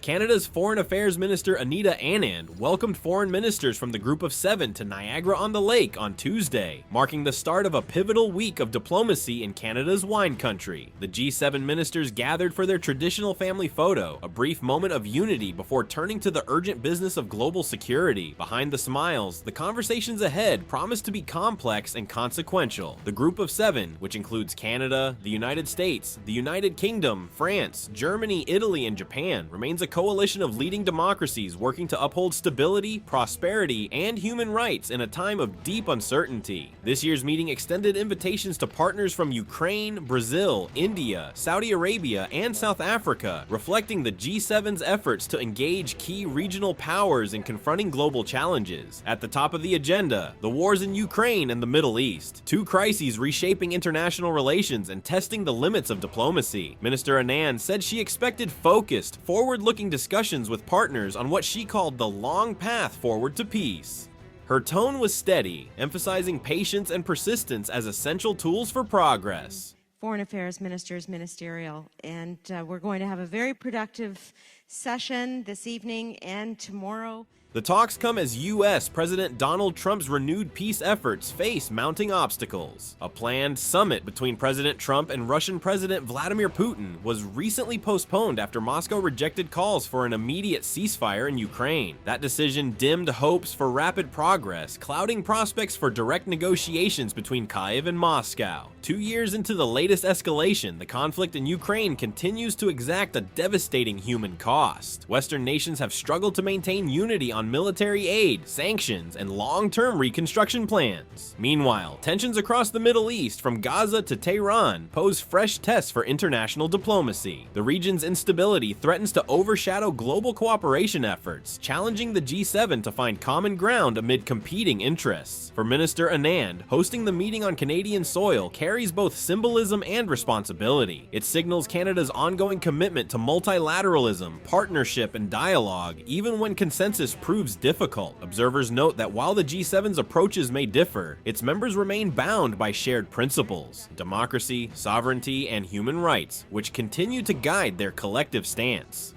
Canada's Foreign Affairs Minister Anita Anand welcomed foreign ministers from the Group of Seven to Niagara-on-the-Lake on Tuesday, marking the start of a pivotal week of diplomacy in Canada's wine country. The G7 ministers gathered for their traditional family photo, a brief moment of unity before turning to the urgent business of global security. Behind the smiles, the conversations ahead promise to be complex and consequential. The Group of Seven, which includes Canada, the United States, the United Kingdom, France, Germany, Italy, and Japan, remains a coalition of leading democracies working to uphold stability, prosperity, and human rights in a time of deep uncertainty. This year's meeting extended invitations to partners from Ukraine, Brazil, India, Saudi Arabia, and South Africa, reflecting the G7's efforts to engage key regional powers in confronting global challenges. At the top of the agenda, the wars in Ukraine and the Middle East, two crises reshaping international relations and testing the limits of diplomacy. Minister Anand said she expected focused, forward-looking discussions with partners on what she called the long path forward to peace. Her tone was steady, emphasizing patience and persistence as essential tools for progress. Foreign Affairs Minister's Ministerial, and we're going to have a very productive session this evening and tomorrow. The talks come as U.S. President Donald Trump's renewed peace efforts face mounting obstacles. A planned summit between President Trump and Russian President Vladimir Putin was recently postponed after Moscow rejected calls for an immediate ceasefire in Ukraine. That decision dimmed hopes for rapid progress, clouding prospects for direct negotiations between Kyiv and Moscow. 2 years into the latest escalation, the conflict in Ukraine continues to exact a devastating human cost. Western nations have struggled to maintain unity on military aid, sanctions, and long-term reconstruction plans. Meanwhile, tensions across the Middle East, from Gaza to Tehran, pose fresh tests for international diplomacy. The region's instability threatens to overshadow global cooperation efforts, challenging the G7 to find common ground amid competing interests. For Minister Anand, hosting the meeting on Canadian soil carries both symbolism and responsibility. It signals Canada's ongoing commitment to multilateralism, partnership, and dialogue, even when consensus proves difficult. Observers note that while the G7's approaches may differ, its members remain bound by shared principles: democracy, sovereignty, and human rights, which continue to guide their collective stance.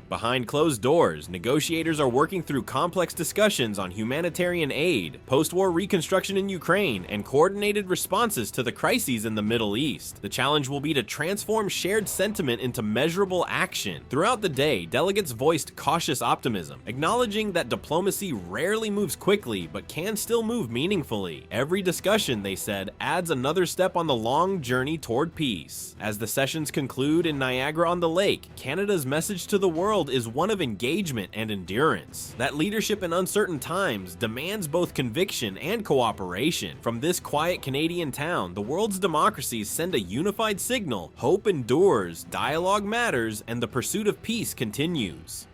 Behind closed doors, negotiators are working through complex discussions on humanitarian aid, post-war reconstruction in Ukraine, and coordinated responses to the crises in the Middle East. The challenge will be to transform shared sentiment into measurable action. Throughout the day, delegates voiced cautious optimism, acknowledging that diplomacy rarely moves quickly but can still move meaningfully. Every discussion, they said, adds another step on the long journey toward peace. As the sessions conclude in Niagara-on-the-Lake, Canada's message to the world is one of engagement and endurance. That leadership in uncertain times demands both conviction and cooperation. From this quiet Canadian town, the world's democracies send a unified signal: hope endures, dialogue matters, and the pursuit of peace continues.